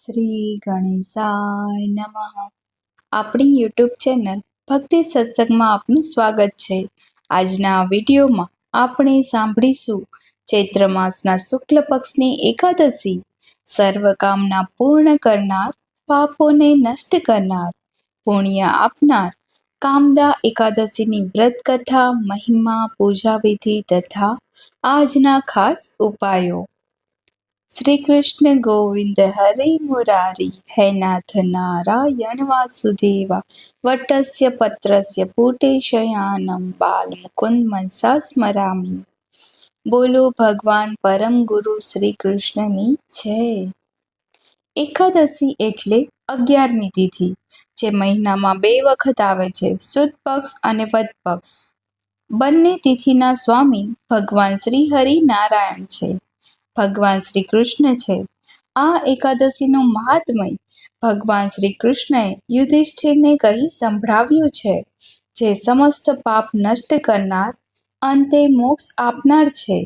શ્રી ગણેશાય નમઃ. આપણી YouTube channel ભક્તિ સત્સંગમાં આપનું સ્વાગત છે. આજના વિડીયોમાં આપણે સાંભળીશું ચૈત્ર માસના શુક્લ પક્ષની એકાદશી, સર્વકામના પૂર્ણ કરનાર, પાપોને નષ્ટ કરનાર, પુણ્ય આપનાર કામદા એકાદશીની વ્રત કથા, મહિમા, પૂજા વિધિ તથા આજના ખાસ ઉપાયો. શ્રી કૃષ્ણ ગોવિંદ હરે મુરારી, હે નાથ નારાયણ વાસુદેવા, વટસ્ય પત્રસ્ય પુટે શયાનમ, બાલ મુકુંદ મનસા સ્મરામી. બોલો ભગવાન પરમ ગુરુ શ્રી કૃષ્ણની જય. એકાદશી એટલે 11મી તિથિ, જે મહિનામાં 2 વખત આવે છે, સુદ પક્ષ અને વદ પક્ષ. બંને તિથિના સ્વામી ભગવાન શ્રી હરિ નારાયણ છે, ભગવાન શ્રી કૃષ્ણ છે. આ એકાદશીનું મહાત્મય ભગવાન શ્રી કૃષ્ણએ યુધિષ્ઠિરને કહી સંભળાવ્યું છે, જે સમસ્ત પાપ નષ્ટ કરનાર, અંતે મોક્ષ આપનાર છે.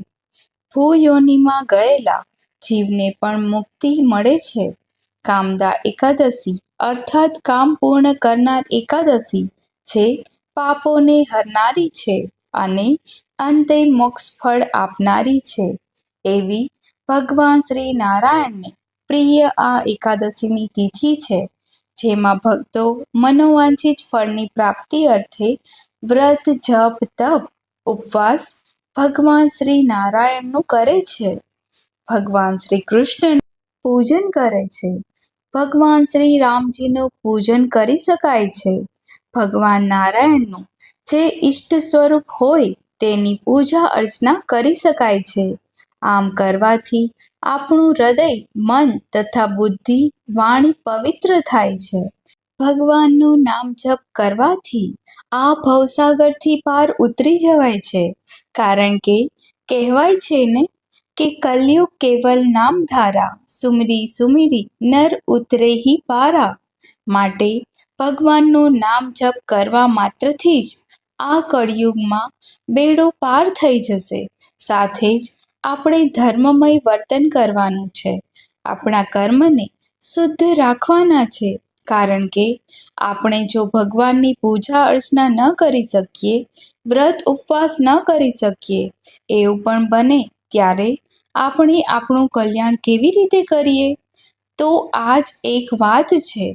ભૂયોનિમાં ગયેલા જીવને પણ મુક્તિ મળે છે. કામદા એકાદશી અર્થાત કામ પૂર્ણ કરનાર એકાદશી, જે પાપોને હરનારી છે અને અંતે મોક્ષ ફળ આપનારી છે. એવી ભગવાન શ્રી નારાયણને પ્રિય આ એકાદશીની તિથિ છે, જેમાં ભક્તો મનોવાંછિત ફળની પ્રાપ્તિ અર્થે વ્રત, જપ, તપ, ઉપવાસ ભગવાન શ્રી નારાયણનું કરે છે. ભગવાન શ્રી કૃષ્ણનું પૂજન કરે છે. ભગવાન શ્રી રામજીનું પૂજન કરી શકાય છે. ભગવાન નારાયણનું જે ઈષ્ટ સ્વરૂપ હોય તેની પૂજા અર્ચના કરી શકાય છે. આમ કરવાથી આપણું હૃદય, મન તથા બુદ્ધિ, વાણી પવિત્ર થાય છે. ભગવાનનું નામ જપ કરવાથી આ ભવસાગરથી પાર ઉતરી જવાય છે. કારણ કે કહેવાય છે ને કે કલયુગ કેવલ નામ ધારા, સુમરી સુમરી નર ઉતરે હી પારા. માટે ભગવાનનું નામ જપ કરવા માત્રથી જ આ કળિયુગમાં બેડો પાર થઈ જશે. સાથે જ આપણે ધર્મમય વર્તન કરવાનું છે. આપણા કર્મને શુદ્ધ રાખવાના છે. કારણ કે આપણે જો ભગવાનની પૂજા અર્ચના ન કરી શકીએ, વ્રત ઉપવાસ ન કરી શકીએ, એવું પણ બને ત્યારે આપણે આપણું કલ્યાણ કેવી રીતે કરીએ? તો આ જ એક વાત છે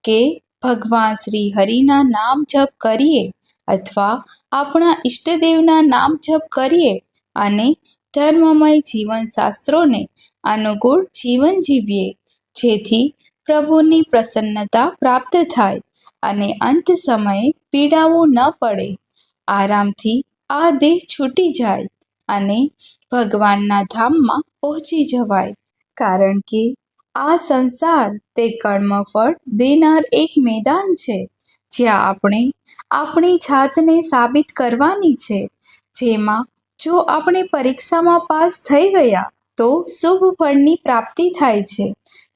કે ભગવાન શ્રી હરિના નામ જપ કરીએ અથવા આપણા ઈષ્ટદેવના નામ જપ કરીએ અને ધર્મમય જીવન શાસ્ત્રોને અનુકૂળ જીવન જીવીએ, જેથી પ્રભુની પ્રસન્નતા પ્રાપ્ત થાય અને અંત સમયે પીડાવું ન પડે. આરામથી આ દેહ છૂટી જાય અને ભગવાનના ધામમાં પહોંચી જવાય. કારણ કે આ સંસાર તે કર્મફળ દેનાર એક મેદાન છે, જ્યાં આપણે આપણી જાતને સાબિત કરવાની છે. જેમાં જો આપણે પરીક્ષામાં પાસ થઈ ગયા તો શુભ ફળની પ્રાપ્તિ થાય છે,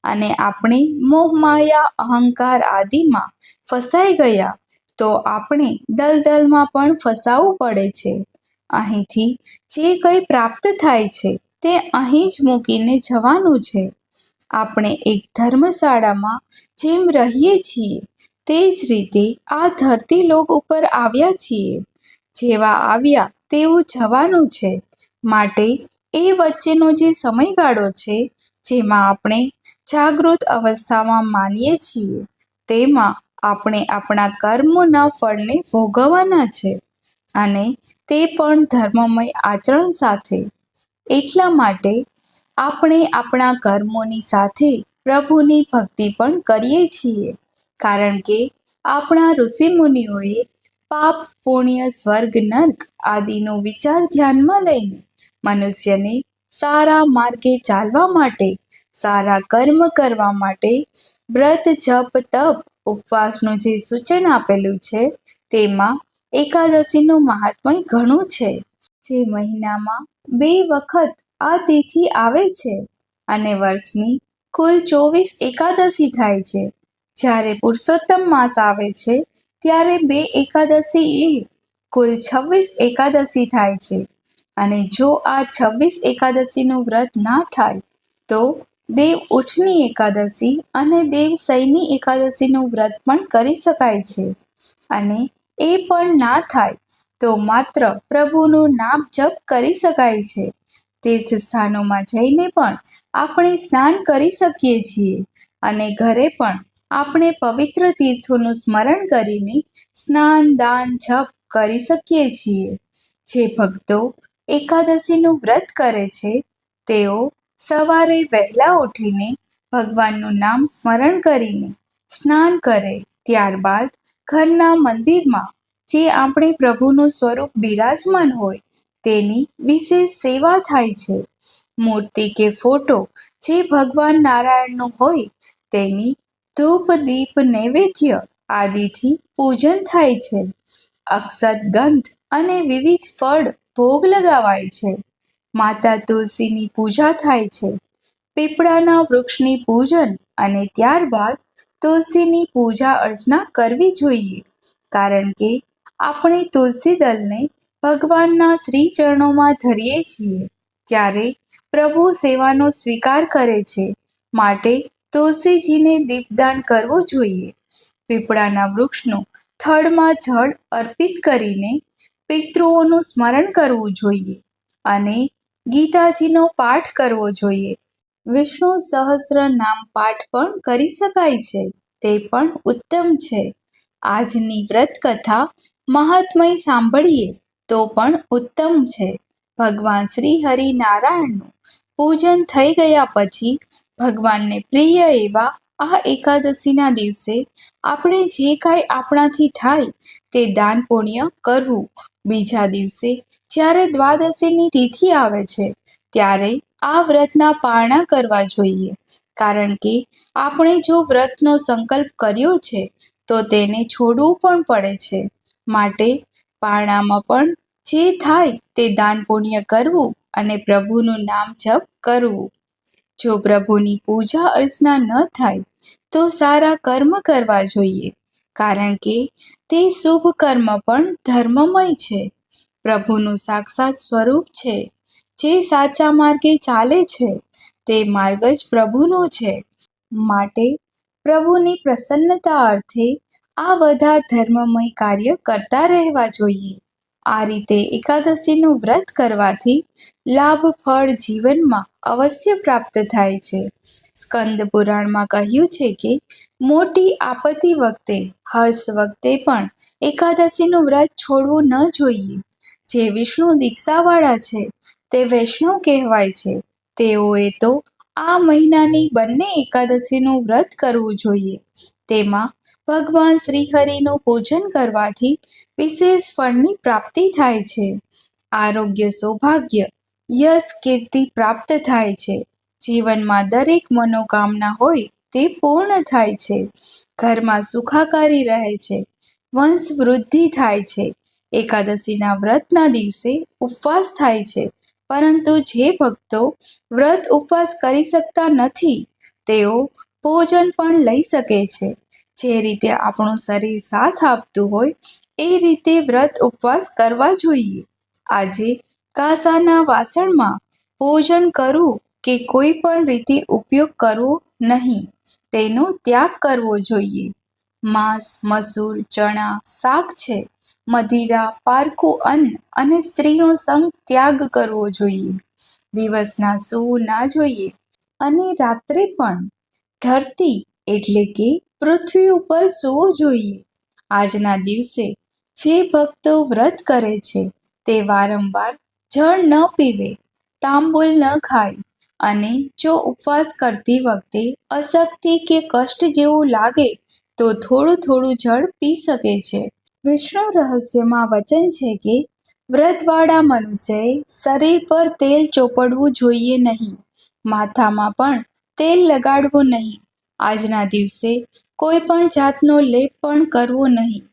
અને આપણે મોહમાયા, અહંકાર આદિમાં ફસાઈ ગયા તો આપણે દલદલમાં પણ ફસાવું પડે છે. અહીંથી જે કંઈ પ્રાપ્ત થાય છે તે અહીં જ મૂકીને જવાનું છે. આપણે એક ધર્મશાળામાં જેમ રહીએ છીએ તે જ રીતે આ ધરતીલોક ઉપર આવ્યા છીએ. જેવા આવ્યા તેવું જવાનું છે. માટે એ વચ્ચેનો જે સમયગાળો છે, જેમાં આપણે જાગૃત અવસ્થામાં માનીએ છીએ, તેમાં આપણે આપણા કર્મોના ફળને ભોગવવાના છે, અને તે પણ ધર્મમય આચરણ સાથે. એટલા માટે આપણે આપણા કર્મોની સાથે પ્રભુની ભક્તિ પણ કરીએ છીએ. કારણ કે આપણા ઋષિમુનિઓએ પાપ, પુણ્ય, સ્વર્ગ, નર્ક આદિનો વિચાર ધ્યાનમાં લઈને મનુષ્યને સારા માર્ગે ચાલવા માટે, સારા કર્મ કરવા માટે વ્રત, જપ, તપ, ઉપવાસનું જે સૂચન આપેલું છે, તેમાં એકાદશીનું મહાત્મય ઘણું છે. જે મહિનામાં 2 વખત આ તિથિ આવે છે અને વર્ષની કુલ 24 એકાદશી થાય છે. જ્યારે પુરુષોત્તમ માસ આવે છે ત્યારે 2 એકાદશી એ કુલ 26 એકાદશી થાય છે. અને જો આ 26 એકાદશીનું વ્રત ના થાય તો દેવ ઉઠની એકાદશી અને દેવ સૈની એકાદશીનું વ્રત પણ કરી શકાય છે. અને એ પણ ના થાય તો માત્ર પ્રભુનું નામ જપ કરી શકાય છે. તીર્થ સ્થાનોમાં જઈને પણ આપણે સ્નાન કરી શકીએ છીએ અને ઘરે પણ આપણે પવિત્ર તીર્થોનું સ્મરણ કરીને સ્નાન દાન જપ કરી શકીએ છીએ. જે ભક્તો એકાદશીનું વ્રત કરે છે તેઓ સવારે વહેલા ઉઠીને ભગવાનનું નામ સ્મરણ કરીને સ્નાન કરે, ત્યારબાદ ઘરના મંદિરમાં જે આપણે પ્રભુનું સ્વરૂપ બિરાજમાન હોય તેની વિશેષ સેવા થાય છે. મૂર્તિ કે ફોટો જે ભગવાન નારાયણનું હોય તેની ધૂપ દીપ નૈવેદ્ય આદિથી પૂજન થાય છે. અક્ષત ગંધ અને વિવિધ ફળ ભોગ લગાવાય છે. માતા તુલસીની પૂજા થાય છે. પીપળાના વૃક્ષની પૂજન અને ત્યારબાદ તુલસીની પૂજા અર્ચના કરવી જોઈએ, કારણ કે આપણે તુલસી દલને ભગવાનના શ્રી ચરણોમાં ધરીએ છીએ ત્યારે પ્રભુ સેવાનો સ્વીકાર કરે છે. માટે તુલસીજીને દીપદાન કરવું જોઈએ. પીપળાના વૃક્ષનું થડમાં જળ અર્પિત કરીને પિતૃઓનું સ્મરણ કરવું જોઈએ અને ગીતાજીનો પાઠ કરવો જોઈએ. વિષ્ણુ સહસ્ર નામ પાઠ પણ કરી શકાય છે, તે પણ ઉત્તમ છે. આજની વ્રત કથા મહાત્મય સાંભળીએ તો પણ ઉત્તમ છે. ભગવાન શ્રી હરિનારાયણનું પૂજન થઈ ગયા પછી ભગવાનને પ્રિય એવા આ એકાદશીના દિવસે આપણે જે કાંઈ આપણાથી થાય તે દાન પુણ્ય કરવું. બીજા દિવસે જ્યારે દ્વાદશીની તિથિ આવે છે ત્યારે આ વ્રતના પારણા કરવા જોઈએ, કારણ કે આપણે જો વ્રતનો સંકલ્પ કર્યો છે તો તેને છોડવું પણ પડે છે. માટે પારણામાં પણ જે થાય તે દાન પુણ્ય કરવું અને પ્રભુનું નામ જપ કરવું. જો પ્રભુની પૂજા અર્ચના ન થાય તો સારા કર્મ કરવા જોઈએ, કારણ કે તે શુભ કર્મ પણ ધર્મમય છે. પ્રભુનું સાક્ષાત સ્વરૂપ છે. જે સાચા માર્ગે ચાલે છે તે માર્ગ જ પ્રભુનો છે. માટે પ્રભુની પ્રસન્નતા અર્થે આ બધા ધર્મમય કાર્ય કરતા રહેવા જોઈએ. આ રીતે એકાદશીનું વ્રત કરવાથી લાભ ફળ જીવનમાં અવશ્ય પ્રાપ્ત થાય છે. સ્કંદ પુરાણમાં કહ્યું છે કે મોટી આપત્તિ વખતે, હર્ષ વખતે પણ એકાદશીનું વ્રત છોડવું ન જોઈએ. જે વિષ્ણુ દીક્ષાવાળા છે તે વૈષ્ણવ કહેવાય છે. તેઓએ તો આ મહિનાની બંને એકાદશીનું વ્રત કરવું જોઈએ. તેમાં ભગવાન શ્રી હરિનું પૂજન કરવાથી વિશેષ ફળની પ્રાપ્તિ થાય છે. આરોગ્ય, સૌભાગ્ય, યશ, કીર્તિ પ્રાપ્ત થાય છે. જીવનમાં દરેક મનોકામના હોય તે પૂર્ણ થાય છે. ઘરમાં સુખાકારી રહે છે. વંશ વૃદ્ધિ થાય છે. એકાદશીના વ્રતના દિવસે ઉપવાસ થાય છે, પરંતુ જે ભક્તો વ્રત ઉપવાસ કરી શકતા નથી તેઓ ભોજન પણ લઈ શકે છે. જે રીતે આપણું શરીર સાથ આપતું હોય એ રીતે વ્રત ઉપવાસ કરવા જોઈએ. આજે કાંસાના વાસણમાં ભોજન કરવું કે કોઈ પણ રીતે ઉપયોગ કરવો નહીં, તેનો ત્યાગ કરવો જોઈએ. માંસ, મસૂર, ચણા, શાક છે, મદિરા, પારકું અન્ન અને સ્ત્રીનો સંગ ત્યાગ કરવો જોઈએ. દિવસના સૂવું ના જોઈએ અને રાત્રે પણ ધરતી એટલે કે પૃથ્વી ઉપર સૂવું જોઈએ. આજના દિવસે જે ભક્તો વ્રત કરે છે તે વારંવાર જળ ન પીવે, તાંબુલ ન ખાય અને જો ઉપવાસ કરતી વખતે અશક્તિ કે કષ્ટ જેવું લાગે તો થોડું થોડું જળ પી શકે છે. વિષ્ણુ રહસ્યમાં વચન છે કે વ્રતવાળા મનુષ્યએ શરીર પર તેલ ચોપડવું જોઈએ નહીં, માથામાં પણ તેલ લગાડવું નહીં. આજના દિવસે કોઈ પણ જાતનો લેપ પણ કરવો નહીં.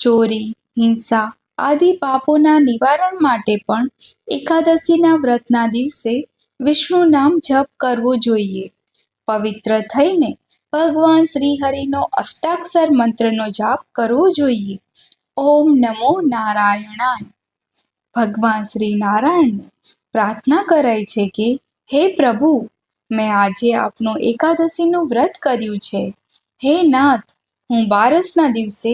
ચોરી, હિંસા આદિ પાપોના નિવારણ માટે પણ એકાદશીના વ્રતના દિવસે વિષ્ણુ નામ જપ કરવો જોઈએ. પવિત્ર થઈને ભગવાન શ્રી હરિનો અષ્ટાક્ષર મંત્રનો જાપ કરવો જોઈએ. ઓમ નમો નારાયણાય. ભગવાન શ્રી નારાયણને પ્રાર્થના કરાય છે કે હે પ્રભુ, મેં આજે આપનું એકાદશીનું વ્રત કર્યું છે. હે નાથ, હું બારસના દિવસે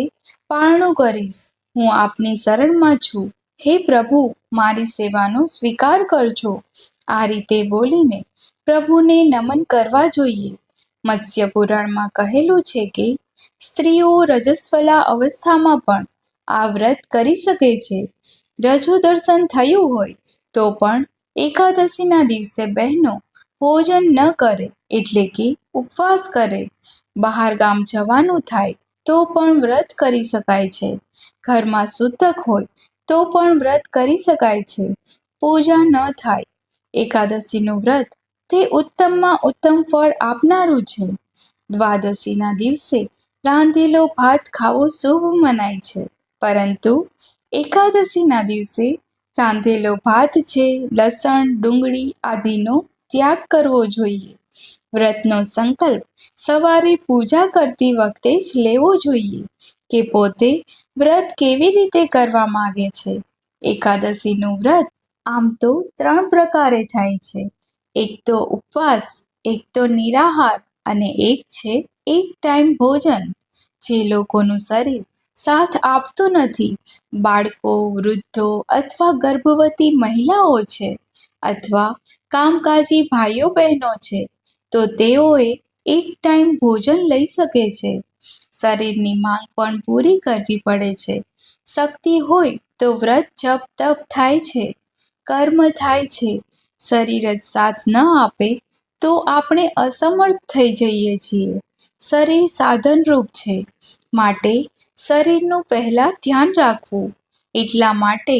પારણું કરીશ. હું આપની શરણમાં છું. હે પ્રભુ, મારી સેવાનો સ્વીકાર કરજો. આ રીતે બોલીને પ્રભુને નમન કરવા જોઈએ. મત્સ્ય પુરાણમાં કહેલું છે કે સ્ત્રીઓ રજસ્વલા અવસ્થામાં પણ આ વ્રત કરી શકે છે. રજુ દર્શન થયું હોય તો પણ એકાદશીના દિવસે બહેનો ભોજન ન કરે, એટલે કે ઉપવાસ કરે. બહાર ગામ જવાનું થાય તો પણ વ્રત કરી શકાય છે. ઘરમાં સૂતક હોય તો પણ વ્રત કરી શકાય છે. પૂજા ન થાય. એકાદશીનું વ્રત તે ઉત્તમમાં ઉત્તમ ફળ આપનારું છે. દ્વાદશીના દિવસે રાંધેલો ભાત ખાવો શુભ મનાય છે, પરંતુ એકાદશીના દિવસે રાંધેલો ભાત છે, લસણ, ડુંગળી આદિનો ત્યાગ કરવો જોઈએ. વ્રતનો સંકલ્પ સવારે પૂજા કરતી વખતે જ લેવો જોઈએ કે પોતે વ્રત કેવી રીતે કરવા માંગે છે. એકાદશીનું વ્રત આમ તો 3 પ્રકારે થાય છે. એક તો ઉપવાસ, એક તો નિરાહાર અને એક છે એક ટાઈમ ભોજન. જે લોકોનું શરીર સાથ આપતું નથી, બાળકો, વૃદ્ધો અથવા ગર્ભવતી મહિલાઓ છે, અથવા કામકાજી ભાઈઓ બહેનો છે, તો તેઓએ એક ટાઈમ ભોજન લઈ શકે છે. શરીરની માંગ પણ પૂરી કરવી પડે છે. શક્તિ હોય તો વ્રત જપ તપ થાય છે, કર્મ થાય છે. શરીર જ સાથ ન આપે તો આપણે અસમર્થ થઈ જઈએ છીએ. શરીર સાધનરૂપ છે, માટે શરીરનું પહેલા ધ્યાન રાખવું. એટલા માટે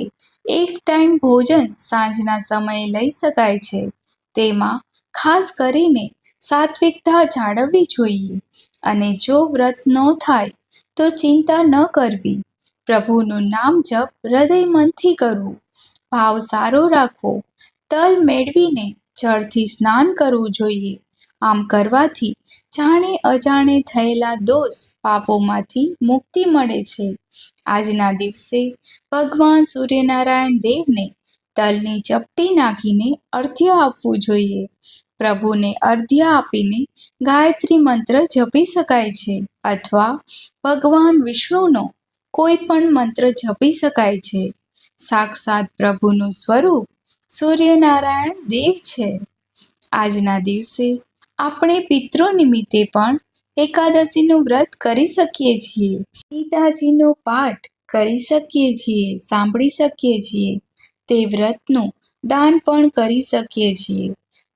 એક ટાઈમ ભોજન સાંજના સમયે લઈ શકાય છે. તેમાં ખાસ કરીને સાત્વિકતા જાળવવી જોઈએ. અને જો વ્રત ન થાય તો ચિંતા ન કરવી. પ્રભુનું નામ જપ હૃદય મનથી કરવું. ભાવ સારો રાખવો. તલ મેળવીને જળથી સ્નાન કરવું જોઈએ. આમ કરવાથી જાણે અજાણે થયેલા દોષ પાપોમાંથી મુક્તિ મળે છે. આજના દિવસે ભગવાન સૂર્યનારાયણ દેવને તલની ચપટી નાખીને અર્ધ્ય આપવું જોઈએ. પ્રભુને અર્ધ્ય આપીને ગાયત્રી મંત્ર જપી શકાય છે, અથવા ભગવાન વિષ્ણુનો કોઈ પણ મંત્ર જપી શકાય છે. સાક્ષાત પ્રભુનું સ્વરૂપ સૂર્યનારાયણ દેવ છે. આજના દિવસે આપણે પિતૃ નિમિત્તે પણ એકાદશીનું વ્રત કરી શકીએ છીએ. ગીતાજીનો પાઠ કરી શકીએ છીએ, સાંભળી શકીએ છીએ. તે વ્રતનું દાન પણ કરી શકીએ છીએ.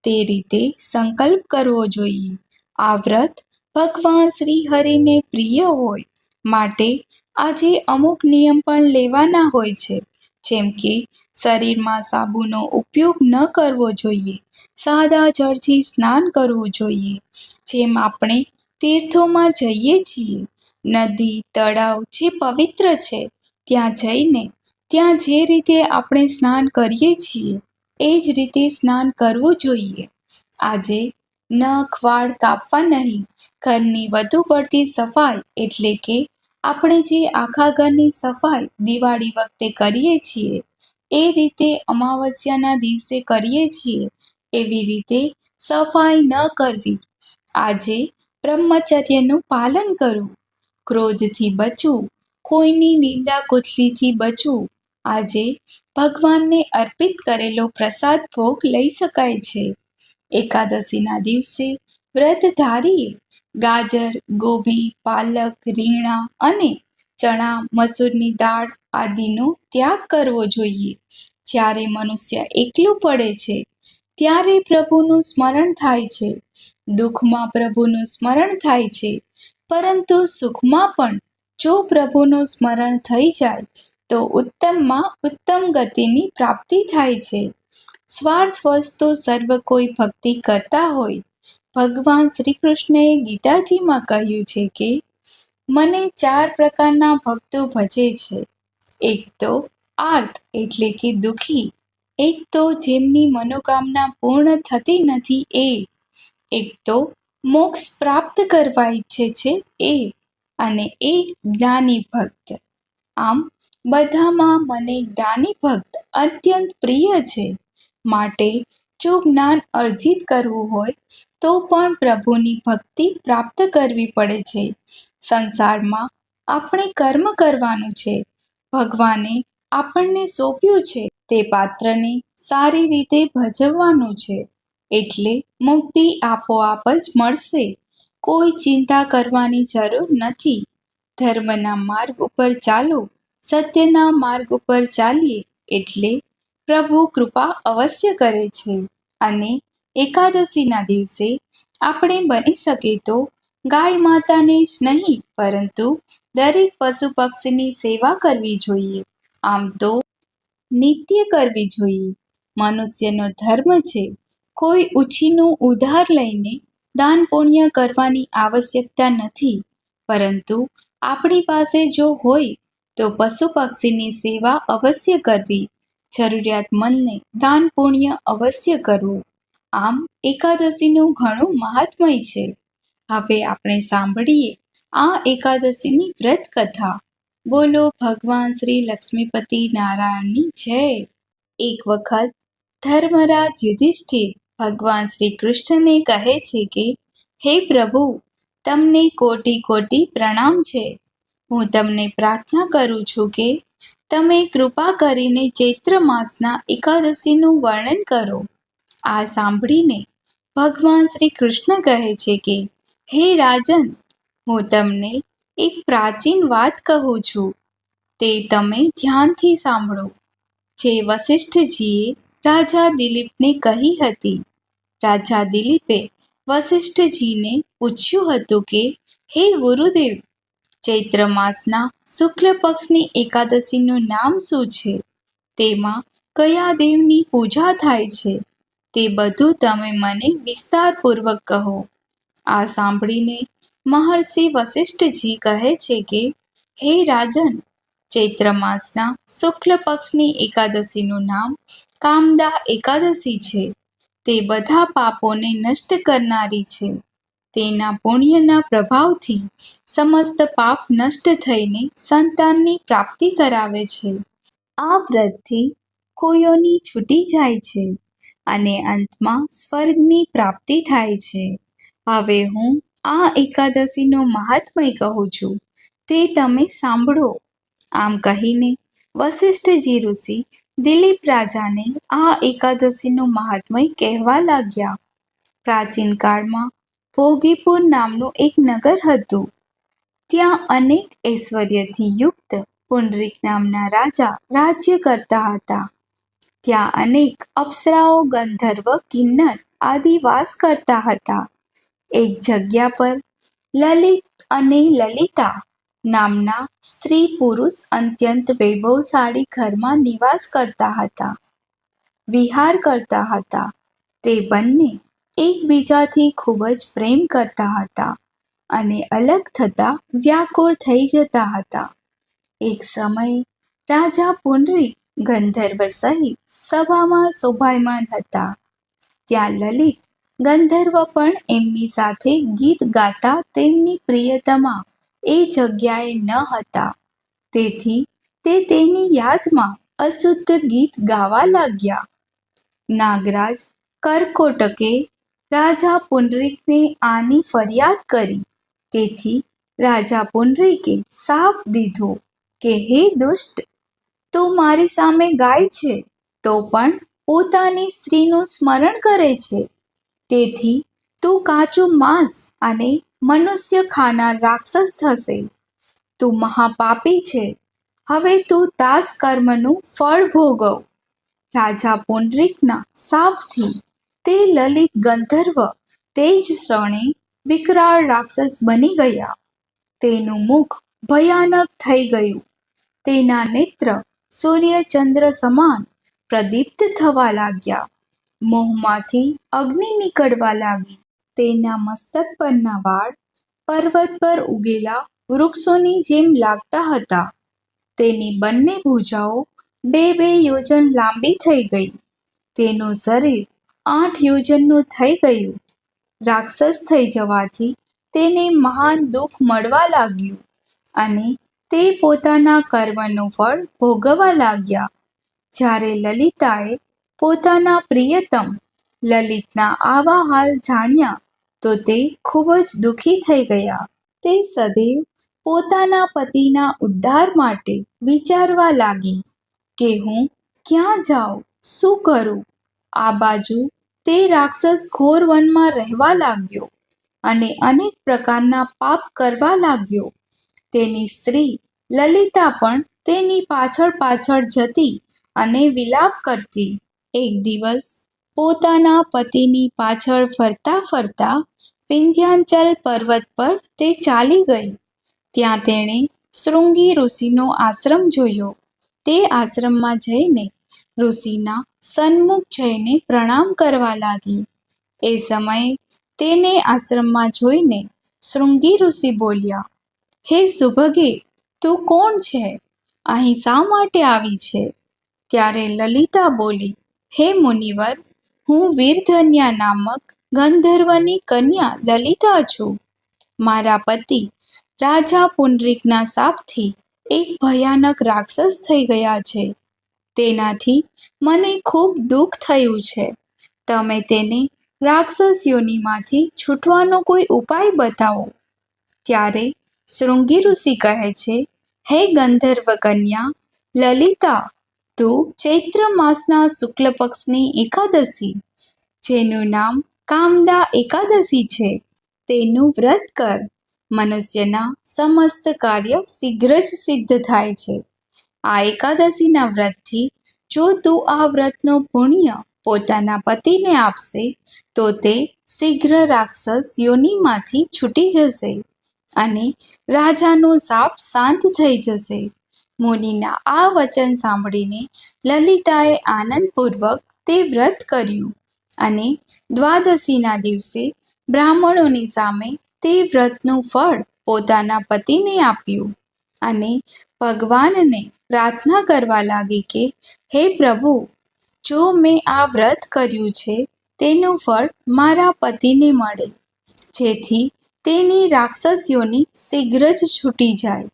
તે રીતે સંકલ્પ કરવો જોઈએ. આ વ્રત ભગવાન શ્રી હરિને પ્રિય હોય માટે આજે અમુક નિયમ પણ લેવાના હોય છે. જેમ કે શરીરમાં સાબુનો ઉપયોગ ન કરવો જોઈએ. સાદા જળથી સ્નાન કરવું જોઈએ. જેમ આપણે તીર્થોમાં જઈએ છીએ, નદી, તળાવ જે પવિત્ર છે ત્યાં જઈને ત્યાં જે રીતે આપણે સ્નાન કરીએ છીએ એ જ રીતે સ્નાન કરવું જોઈએ. આજે નખ વાળ કાપવા નહીં. ઘરની વધુ પડતી સફાઈ, એટલે કે આપણે જે આખા ઘરની સફાઈ દિવાળી વખતે કરીએ છીએ એ રીતે અમાવસ્યાના દિવસે કરીએ છીએ એવી રીતે સફાઈ ન કરવી. આજે બ્રહ્મચર્યનું પાલન કરવું. ક્રોધથી બચવું. કોઈની નિંદા કુથલીથી બચવું. આજે ભગવાનને અર્પિત કરેલો પ્રસાદ ભોગ લઈ શકાય છે. એકાદશીના દિવસે વ્રતધારીએ ગાજર, ગોભી, પાલક, રીંગણા અને ચણા, મસૂરની દાળ આદિનો ત્યાગ કરવો જોઈએ. જ્યારે મનુષ્ય એકલું પડે છે ત્યારે પ્રભુનું સ્મરણ થાય છે. દુઃખમાં પ્રભુનું સ્મરણ થાય છે, પરંતુ સુખમાં પણ જો પ્રભુનું સ્મરણ થઈ જાય તો ઉત્તમમાં ઉત્તમ ગતિની પ્રાપ્તિ થાય છે. સ્વાર્થવશ તો સર્વ કોઈ ભક્તિ કરતા હોય. ભગવાન શ્રી કૃષ્ણએ ગીતાજીમાં કહ્યું છે કે મને 4 પ્રકારના ભક્તો ભજે છે. એક તો આર્ત એટલે કે દુઃખી. એક તો જેમની મનોકામના પૂર્ણ થતી નથી એ. એક તો મોક્ષ પ્રાપ્ત કરવા ઈચ્છે છે એ. અને એક જ્ઞાની ભક્ત. આમ બધામાં મને જ્ઞાની ભક્ત અત્યંત પ્રિય છે. માટે જો જ્ઞાન અર્જિત કરવું હોય તો પણ પ્રભુની ભક્તિ પ્રાપ્ત કરવી પડે છે. સંસારમાં આપણે કર્મ કરવાનું છે. ભગવાને આપણને સોંપ્યું છે તે પાત્રને સારી રીતે ભજવવાનું છે. એટલે મુક્તિ આપોઆપ જ મળશે. કોઈ ચિંતા કરવાની જરૂર નથી. ધર્મના માર્ગ ઉપર ચાલો, સત્યના માર્ગ ઉપર ચાલીએ એટલે પ્રભુ કૃપા અવશ્ય કરે છે. અને એકાદશીના દિવસે આપણે બની શકે તો ગાય માતાને જ નહીં પરંતુ દરેક પશુ પક્ષીની સેવા કરવી જોઈએ. આમ તો નિત્ય કરવી જોઈએ. મનુષ્યનો ધર્મ છે. કોઈ ઉછીનું ઉધાર લઈને દાન પુણ્ય કરવાની આવશ્યકતા નથી, પરંતુ આપણી પાસે જો હોય તો પશુ પક્ષીની સેવા અવશ્ય કરવી, જરૂરિયાતમંદને દાન પુણ્ય અવશ્ય કરવું. આમ એકાદશીનું ઘણું મહાત્મય છે. હવે આપણે સાંભળીએ આ એકાદશીની વ્રત કથા. બોલો ભગવાન શ્રી લક્ષ્મીપતિ નારાયણની જય. એક વખત ધર્મરાજ યુધિષ્ઠિર ભગવાન શ્રી કૃષ્ણને કહે છે કે, હે પ્રભુ, તમને કોટી કોટી પ્રણામ છે. હું તમને પ્રાર્થના કરું છું કે તમે કૃપા કરીને ચૈત્ર માસના એકાદશીનું વર્ણન કરો. આ સાંભળીને ભગવાન શ્રી કૃષ્ણ કહે છે કે, હે રાજન, હું તમને એક પ્રાચીન વાત કહું છું. તે તમે ધ્યાનથી સાંભળો, જે વસિષ્ઠજીએ રાજા દિલીપને કહી હતી. રાજા દિલીપે વસિષ્ઠજીને પૂછ્યું હતું કે, હે ગુરુદેવ, ચૈત્ર માસના શુક્લ પક્ષની એકાદશીનું નામ શું છે? તેમાં કયા દેવની પૂજા થાય છે? તે બધું તમે મને વિસ્તારપૂર્વક કહો. આ સાંભળીને મહર્ષિ વસિષ્ઠજી કહે છે કે, હે રાજન, ચૈત્ર માસના શુક્લ પક્ષની એકાદશીનું નામ કામદા એકાદશી છે. તે બધા પાપોને નષ્ટ કરનારી છે. તેના પુણ્યના પ્રભાવથી સમસ્ત પાપ નષ્ટ થઈને સંતાનની પ્રાપ્તિ કરાવે છે. આ વ્રતથી કોયોની છૂટી જાય છે અને અંતમાં સ્વર્ગની પ્રાપ્તિ થાય છે. હવે હું આ એકાદશીનું મહાત્મય કહું છું, તે તમે સાંભળો. આમ કહીને વસિષ્ઠજી ઋષિ દિલીપ રાજાને આ એકાદશીનું મહાત્મય કહેવા લાગ્યા. પ્રાચીન કાળમાં ભોગીપુર નામનું એક નગર હતું. ત્યાં અનેક ઐશ્વર્યથી યુક્ત પુંડરીક નામના રાજા રાજ્ય કરતા હતા. ત્યાં અનેક અપ્સરાઓ, ગંધર્વ, કિન્નર આદિ વાસ કરતા હતા. એક જગ્યા પર લલિત અને લલિતા નામના સ્ત્રી પુરુષ અત્યંત વૈભવશાળી ઘરમાં નિવાસ કરતા હતા, વિહાર કરતા હતા. તે બંને એકબીજાથી ખૂબ જ પ્રેમ કરતા હતા અને અલગ થતા વ્યાકુળ થઈ જતા હતા. એક સમયે રાજા પુંડરીક ગંધર્વ સહિત સભામાં શોભાયમાન હતા. ત્યાં લલિત ગંધર્વ પણ એમની સાથે ગીત ગાતા તેમની પ્રિયતમા એ જગ્યાએ ન હતા. તેથી તે તેની યાદમાં અશુદ્ધ ગીત ગાવા લાગ્યા. નાગરાજ કરકોટકે રાજા પુંડરીકને આની ફરિયાદ કરી. તેથી રાજા પુંડરીકે શાપ દીધો કે, હે દુષ્ટ, તું મારી સામે ગાય છે તો પણ પોતાની સ્ત્રીનું સ્મરણ કરે છે. તેથી તું કાચું માંસ અને મનુષ્ય ખાનાર રાક્ષસ થશે. તું મહાપાપી છે. હવે તું તાસ કર્મનું ફળ ભોગવ. રાજા પુંડરીકના શાપથી તે લલિત ગંધર્વ તે જ ક્ષણે વિકરાળ રાક્ષસ બની ગયા. તેનું મુખ ભયાનક થઈ ગયું. તેના નેત્ર સૂર્ય ચંદ્ર સમાન પ્રદીપ્ત થવા લાગ્યા. મોંમાંથી અગ્નિ નીકળવા લાગી. તેના મસ્તક પરના વાળ પર્વત પર ઉગેલા વૃક્ષોની જેમ લાગતા હતા. તેની બંને ભુજાઓ 2-2 યોજન લાંબી થઈ ગઈ. તેનું શરીર 8 યોજનનું થઈ ગયું. રાક્ષસ થઈ જવાથી તેને મહાન દુઃખ મળવા લાગ્યું અને તે પોતાના કર્મનું ફળ ભોગવવા લાગ્યા. જ્યારે લલિતાએ પોતાના પ્રિયતમ લલિતના આવા હાલ જાણ્યા તો તે ખૂબ જ દુઃખી થઈ ગયા. તે સદૈવ પોતાના પતિના ઉદ્ધાર માટે વિચારવા લાગી કે હું ક્યાં જાઉં, શું કરું. આ બાજુ તે રાક્ષસ ઘોર વનમાં રહેવા લાગ્યો અને અનેક પ્રકારના પાપ કરવા લાગ્યો. તેની સ્ત્રી લલિતા પણ તેની પાછળ પાછળ જતી અને વિલાપ કરતી. એક દિવસ પોતાના પતિની પાછળ ફરતા ફરતા વિંધ્યાચલ પર્વત પર તે ચાલી ગઈ. ત્યાં તેણે શૃંગી ઋષિનો આશ્રમ જોયો. તે આશ્રમમાં જઈને ઋષિના સન્મુખ જઈને પ્રણામ કરવા લાગી. એ સમયે તેને આશ્રમમાં જોઈને શૃંગી ઋષિ બોલ્યા, હે સુભગે, તું કોણ છે? અહીં શા માટે આવી છે? ત્યારે લલિતા બોલી, હે મુનિવર, હું વીરધન્યા નામક ગંધર્વની કન્યા લલિતા છું. મારા પતિ રાજા પુંડરીકના શાપથી એક ભયાનક રાક્ષસ થઈ ગયા છે. તેનાથી મને ખૂબ દુઃખ થયું છે. તમે તેને રાક્ષસ યોનિમાંથી છૂટવાનો કોઈ ઉપાય બતાવો. ત્યારે શૃંગી ઋષિ કહે છે, હે ગંધર્વ કન્યા લલિતા, તું ચૈત્ર માસના શુક્લ પક્ષની એકાદશી, જેનું નામ કામદા એકાદશી છે, તેનું વ્રત કર. મનુષ્યના સમસ્ત કાર્ય શીઘ્ર જ સિદ્ધ થાય છે. આ એકાદશીના વ્રતથી જો તું આ વ્રતનો પુણ્ય પોતાના પતિને આપશે તો તે શીઘ્ર રાક્ષસ યોનિમાંથી છૂટી જશે અને રાજાનો શાપ શાંત થઈ જશે. મુનિના આ વચન સાંભળીને લલિતાએ આનંદપૂર્વક તે વ્રત કર્યું અને દ્વાદશીના દિવસે બ્રાહ્મણોની સામે તે વ્રતનું ફળ પોતાના પતિને આપ્યું અને ભગવાનને પ્રાર્થના કરવા લાગી કે, હે પ્રભુ, જો મેં આ વ્રત કર્યું છે તેનું ફળ મારા પતિને મળે, જેથી તેની રાક્ષસ યોનિ શીઘ્ર જ છૂટી જાય.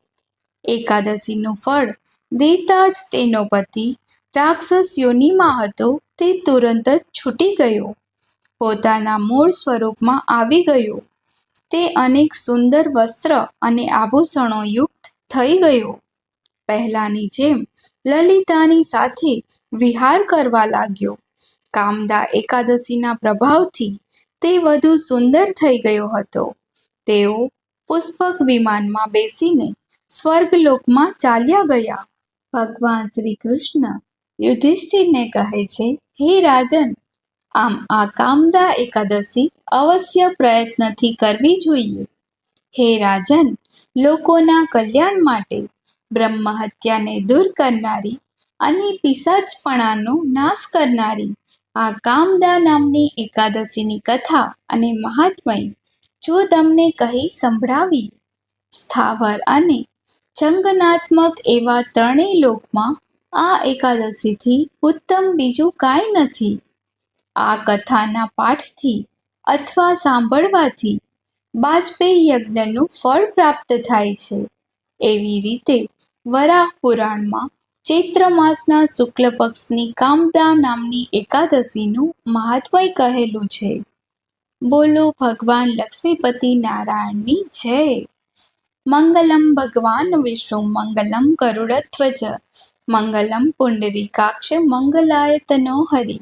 એકાદશીનું ફળ દેતા જ તેનો પતિ રાક્ષસ યોનિમાં હતો તે તુરંત જ છૂટી ગયો, પોતાના મૂળ સ્વરૂપમાં આવી ગયો. તે અનેક સુંદર વસ્ત્ર અને આભૂષણો યુક્ત થઈ ગયો. પહેલાની જેમ લલિતાની સાથે વિહાર કરવા લાગ્યો. કામદા એકાદશીના પ્રભાવથી તે વધુ સુંદર થઈ ગયો હતો. તેઓ પુષ્પક વિમાનમાં બેસીને સ્વર્ગલોકમાં ચાલ્યા ગયા. ભગવાન શ્રી કૃષ્ણ યુધિષ્ઠિરને કહે છે, હે રાજન, આમ આ કામદા એકાદશી અવશ્ય પ્રયત્નથી કરવી જોઈએ. હે રાજન, લોકોના કલ્યાણ માટે બ્રહ્મ હત્યાને દૂર કરનારી અને પિશાચપણાનો નાશ કરનારી આ કામદા નામની એકાદશીની કથા અને મહાત્મય જો તમને કહી સંભળાવી, સ્થાવર અને જંગનાત્મક એવા ત્રણેય લોકમાં આ એકાદશીથી ઉત્તમ બીજું કાંઈ નથી. આ કથાના પાઠથી અથવા સાંભળવાથી વાજપેયી યજ્ઞનું ફળ પ્રાપ્ત થાય છે. એવી રીતે વરાહ પુરાણમાં ચૈત્ર માસના શુક્લ પક્ષની કામદા નામની એકાદશીનું મહાત્મય કહેલું છે. બોલો ભગવાન લક્ષ્મીપતિ નારાયણની જય. મંગલમ ભગવાન વિષ્ણુ મંગલમ ગરુડધ્વજ મંગલમ પુંડરીકાક્ષ મંગલાયતનો હરિ.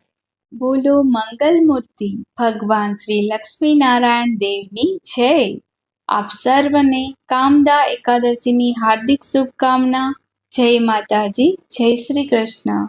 બોલો મંગલ મૂર્તિ ભગવાન શ્રી લક્ષ્મી નારાયણ દેવની જય. આપ સર્વને કામદા એકાદશીની હાર્દિક શુભકામના. જય માતાજી, જય શ્રી કૃષ્ણ.